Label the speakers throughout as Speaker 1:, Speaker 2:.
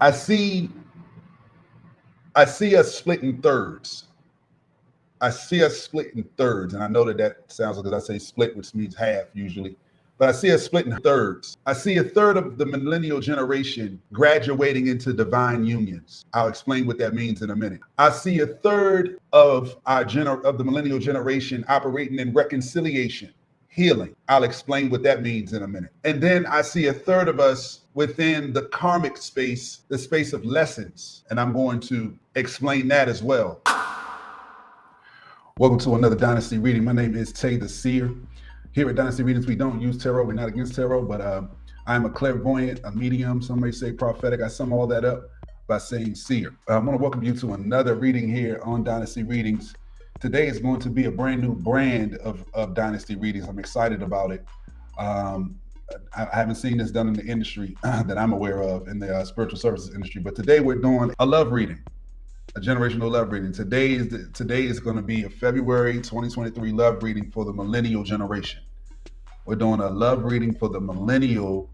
Speaker 1: I see us split in thirds. I see us split in thirds, and I know that sounds like, because I say split, which means half usually, but I see us split in thirds. I see a third of the millennial generation graduating into divine unions. I'll explain what that means in a minute. I see a third of the millennial generation operating in reconciliation, healing. I'll explain what that means in a minute. And then I see a third of us within the karmic space, the space of lessons, and I'm going to explain that as well. Welcome to another Dynasty reading. My name is Tay the Seer. Here at Dynasty Readings, we don't use tarot. We're not against tarot, but I'm a clairvoyant, a medium. Some may say prophetic. I sum all that up by saying seer. I want to welcome you to another reading here on Dynasty Readings. Today is going to be a brand new brand of Dynasty Readings. I'm excited about it. I haven't seen this done in the industry that I'm aware of, in the spiritual services industry. But today we're doing a love reading. A generational love reading. Today is going to be a February 2023 love reading for the millennial generation. We're doing a love reading for the millennial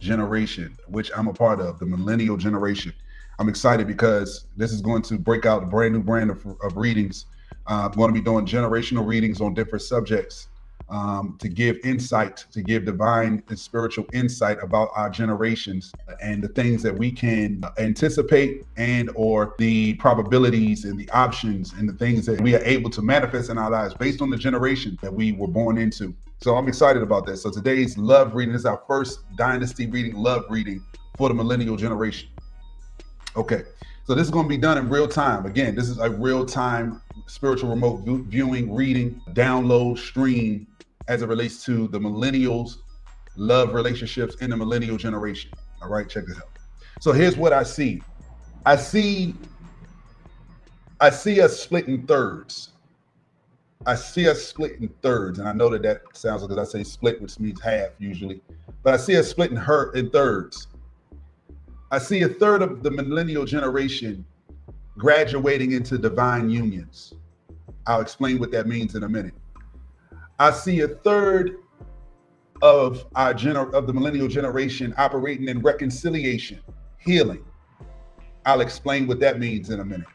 Speaker 1: generation, which I'm a part of, the millennial generation. I'm excited because this is going to break out a brand new brand of readings. I'm going to be doing generational readings on different subjects to give insight, to give divine and spiritual insight about our generations and the things that we can anticipate, and or the probabilities and the options and the things that we are able to manifest in our lives based on the generation that we were born into. So I'm excited about that. So today's love reading is our first Dynasty reading, love reading for the millennial generation. Okay, so this is going to be done in real time. Again, this is a real time spiritual remote viewing, reading, download, stream as it relates to the millennials, love relationships in the millennial generation. All right, check this out. So here's what I see. I see us split in thirds. I see us split in thirds, and I know that sounds like, because I say split, which means half usually, but I see us split in thirds. I see a third of the millennial generation graduating into divine unions. I'll explain what that means in a minute. I see a third of the millennial generation operating in reconciliation, healing. I'll explain what that means in a minute.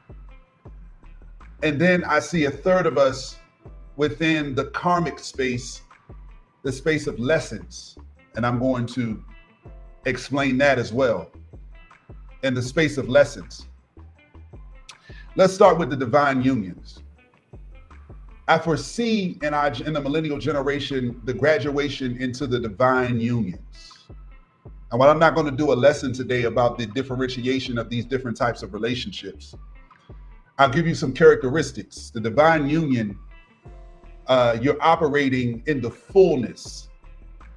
Speaker 1: And then I see a third of us within the karmic space, the space of lessons, and I'm going to explain that as well. In the space of lessons. Let's start with the divine unions. I foresee in the millennial generation the graduation into the divine unions. And while I'm not going to do a lesson today about the differentiation of these different types of relationships, I'll give you some characteristics. The divine union, you're operating in the fullness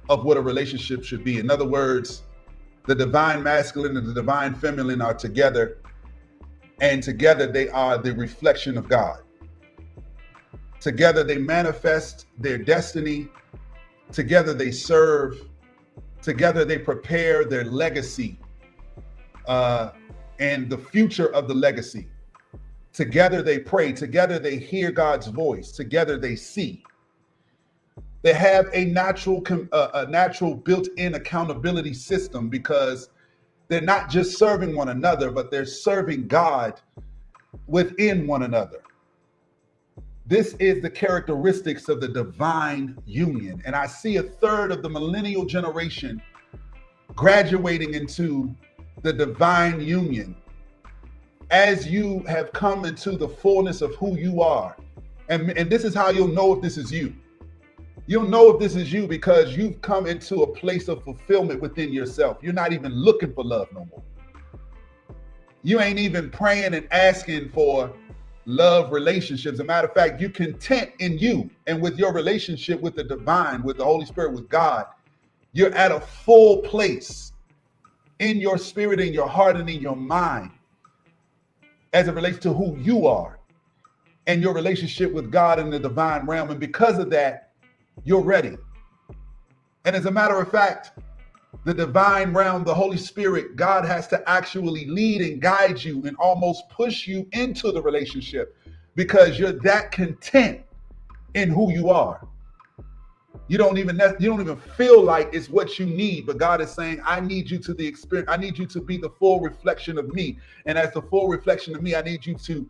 Speaker 1: of what a relationship should be. In other words, the divine masculine and the divine feminine are together, and together they are the reflection of God. Together they manifest their destiny. Together they serve. Together they prepare their legacy and the future of the legacy. Together they pray. Together they hear God's voice. Together they see. They have a natural built-in accountability system, because they're not just serving one another, but they're serving God within one another. This is the characteristics of the divine union. And I see a third of the millennial generation graduating into the divine union as you have come into the fullness of who you are. And this is how you'll know if this is you. You'll know if this is you because you've come into a place of fulfillment within yourself. You're not even looking for love no more. You ain't even praying and asking for love relationships. As a matter of fact, you're content in you and with your relationship with the divine, with the Holy Spirit, with God. You're at a full place in your spirit, in your heart, and in your mind as it relates to who you are and your relationship with God in the divine realm. And because of that, you're ready. And as a matter of fact, the divine realm, the Holy Spirit, God has to actually lead and guide you and almost push you into the relationship because you're that content in who you are. You don't even feel like it's what you need, but God is saying, I need you to the experience. I need you to be the full reflection of me. And as the full reflection of me, I need you to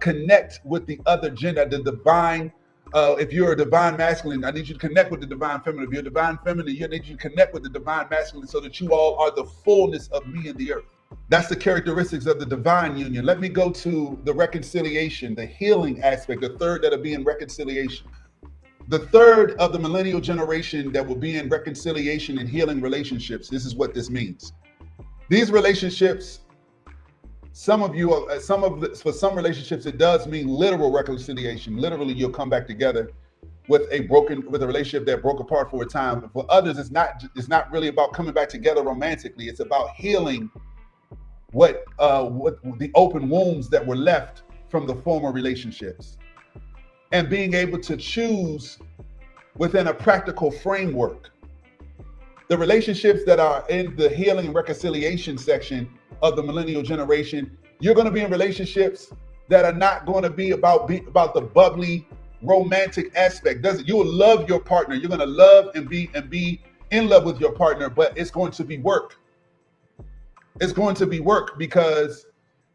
Speaker 1: connect with the other gender, the divine. If you're a divine masculine, I need you to connect with the divine feminine. If you're a divine feminine, I need you to connect with the divine masculine so that you all are the fullness of me in the earth. That's the characteristics of the divine union. Let me go to the reconciliation, the healing aspect, the third that'll be in reconciliation. The third of the millennial generation that will be in reconciliation and healing relationships. This is what this means. These relationships, for some relationships, it does mean literal reconciliation. Literally, you'll come back together with a relationship that broke apart for a time. For others, it's not really about coming back together romantically. It's about healing what the open wounds that were left from the former relationships, and being able to choose within a practical framework. The relationships that are in the healing and reconciliation section of the millennial generation, you're going to be in relationships that are not going to be about the bubbly romantic aspect. You will love your partner. You're going to love and be in love with your partner, but it's going to be work. It's going to be work because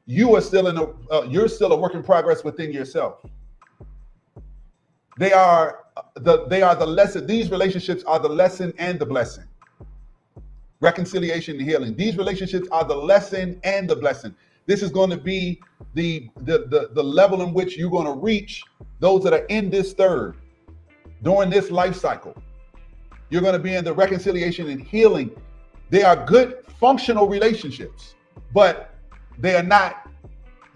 Speaker 1: you are still you're still a work in progress within yourself. They are the lesson. These relationships are the lesson and the blessing. Reconciliation and healing. These relationships are the lesson and the blessing. This is going to be the level in which you're going to reach those that are in this third during this life cycle. You're going to be in the reconciliation and healing. They are good functional relationships, but they are not,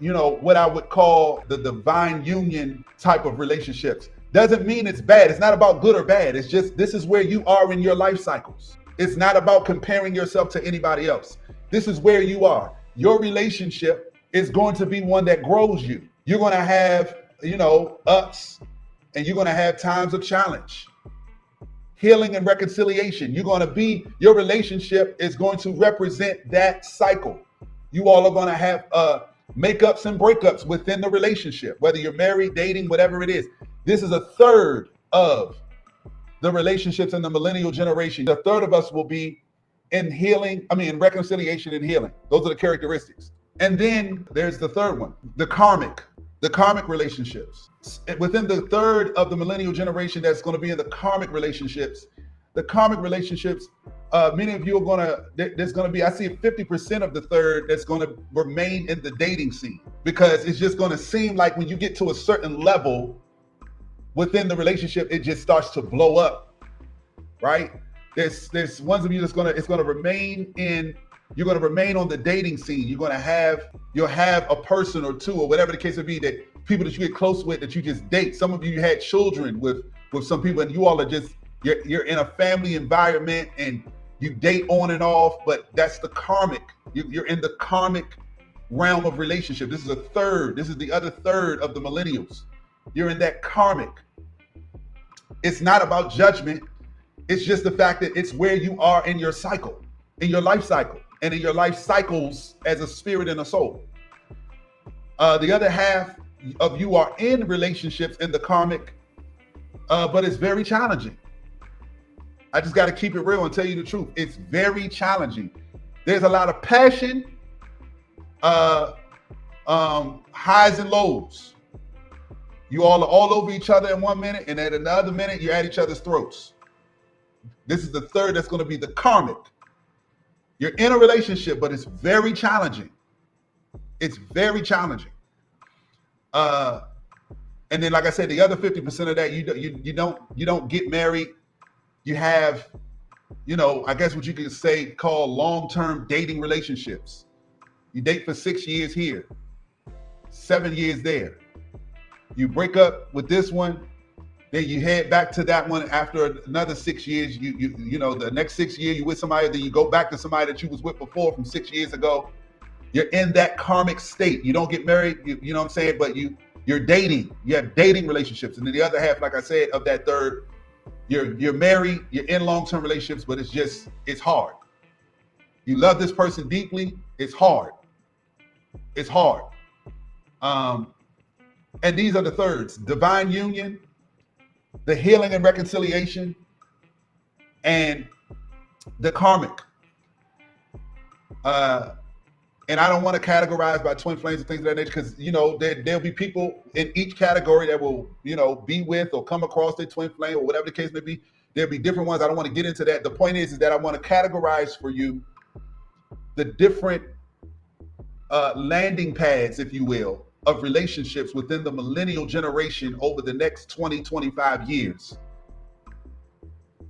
Speaker 1: what I would call the divine union type of relationships. Doesn't mean it's bad. It's not about good or bad. It's just, this is where you are in your life cycles. It's not about comparing yourself to anybody else. This is where you are. Your relationship is going to be one that grows you. You're going to have, ups, and you're going to have times of challenge. Healing and reconciliation. Your relationship is going to represent that cycle. You all are going to have makeups and breakups within the relationship, whether you're married, dating, whatever it is. This is a third of the relationships in the millennial generation. A third of us will be in reconciliation and healing. Those are the characteristics. And then there's the third one, the karmic relationships. Within the third of the millennial generation that's going to be in the karmic relationships, many of you are there's going to be, I see 50% of the third that's going to remain in the dating scene, because it's just going to seem like when you get to a certain level within the relationship, it just starts to blow up, right? There's ones of you it's going to remain in. You're going to remain on the dating scene. You'll have a person or two, or whatever the case may be, that people that you get close with, that you just date. Some of you had children with some people, and you all are just, you're in a family environment and you date on and off, but that's the karmic. You're in the karmic realm of relationship. This is the other third of the millennials. You're in that karmic. It's not about judgment. It's just the fact that it's where you are in your cycle, in your life cycle, and in your life cycles as a spirit and a soul. The other half of you are in relationships in the karmic, but it's very challenging. I just got to keep it real and tell you the truth. It's very challenging. There's a lot of passion, highs and lows. You all are all over each other in 1 minute, and at another minute, you're at each other's throats. This is the third that's going to be the karmic. You're in a relationship, but it's very challenging. It's very challenging. And then, like I said, the other 50% of that, you don't get married. You have, I guess what you could say called long-term dating relationships. You date for 6 years here, 7 years there. You break up with this one, then you head back to that one after another 6 years. The next 6 years you with somebody, then you go back to somebody that you was with before from 6 years ago. You're in that karmic state. You don't get married, you know what I'm saying? But you're dating. You have dating relationships. And then the other half, like I said, of that third, you're married, you're in long-term relationships, but it's hard. You love this person deeply, it's hard. It's hard. And these are the thirds: divine union, the healing and reconciliation, and the karmic. And I don't want to categorize by twin flames and things of that nature, because there'll be people in each category that will be with or come across their twin flame or whatever the case may be. There'll be different ones. I don't want to get into that. The point is that I want to categorize for you the different landing pads, if you will, of relationships within the millennial generation over the next 20, 25 years.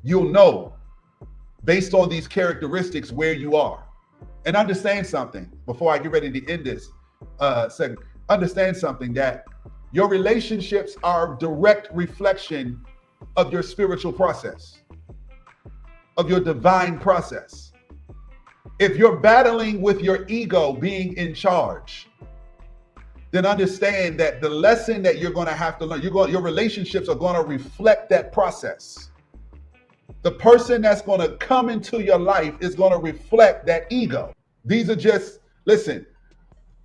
Speaker 1: You'll know based on these characteristics where you are. And understand something before I get ready to end this segment. Understand something, that your relationships are a direct reflection of your spiritual process, of your divine process. If you're battling with your ego being in charge, then understand that the lesson that you're going to have to learn, your relationships are going to reflect that process. The person that's going to come into your life is going to reflect that ego. These are just, listen,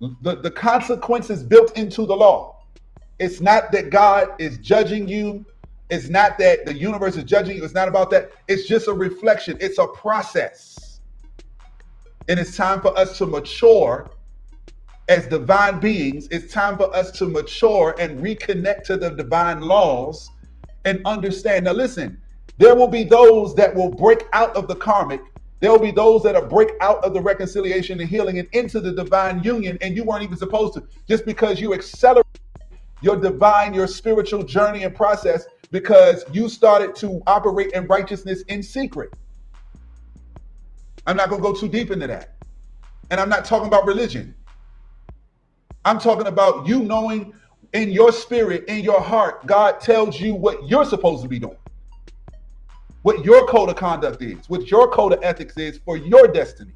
Speaker 1: the consequences built into the law. It's not that God is judging you. It's not that the universe is judging you. It's not about that. It's just a reflection. It's a process. And it's time for us to mature as divine beings. It's time for us to mature and reconnect to the divine laws and understand. Now listen, there will be those that will break out of the karmic. There will be those that will break out of the reconciliation and healing and into the divine union, and you weren't even supposed to, just because you accelerate your spiritual journey and process, because you started to operate in righteousness in secret. I'm not going to go too deep into that. And I'm not talking about religion. I'm talking about you knowing in your spirit, in your heart, God tells you what you're supposed to be doing. What your code of conduct is, what your code of ethics is for your destiny.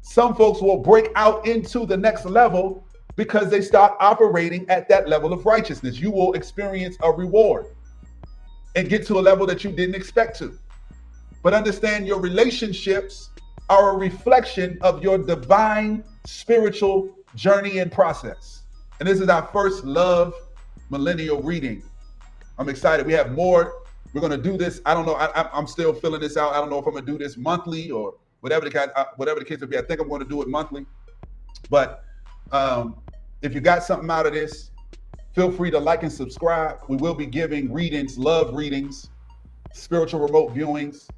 Speaker 1: Some folks will break out into the next level because they start operating at that level of righteousness. You will experience a reward and get to a level that you didn't expect to. But understand, your relationships are a reflection of your divine spiritual journey and process. And this is our first Love Millennial reading. I'm excited. We have more. We're going to do this. I don't know. I'm still filling this out. I don't know if I'm going to do this monthly or whatever the case may be. I think I'm going to do it monthly. But if you got something out of this, feel free to like and subscribe. We will be giving readings, love readings, spiritual remote viewings,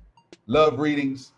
Speaker 1: love readings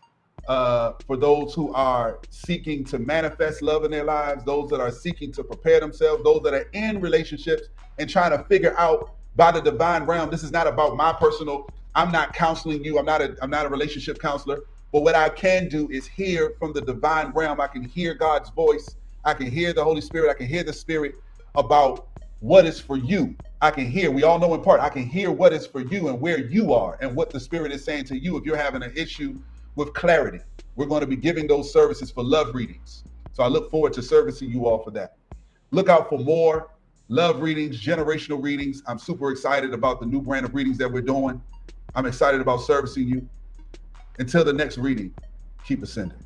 Speaker 1: for those who are seeking to manifest love in their lives, those that are seeking to prepare themselves, those that are in relationships and trying to figure out by the divine realm. This is not about my personal, I'm not counseling you. I'm not a relationship counselor, but what I can do is hear from the divine realm. I can hear God's voice. I can hear the Holy Spirit. I can hear the Spirit about what is for you. I can hear, we all know in part, I can hear what is for you and where you are and what the Spirit is saying to you. If you're having an issue with clarity, we're going to be giving those services for love readings. So I look forward to servicing you all for that. Look out for more love readings, generational readings. I'm super excited about the new brand of readings that we're doing. I'm excited about servicing you. Until the next reading, keep ascending.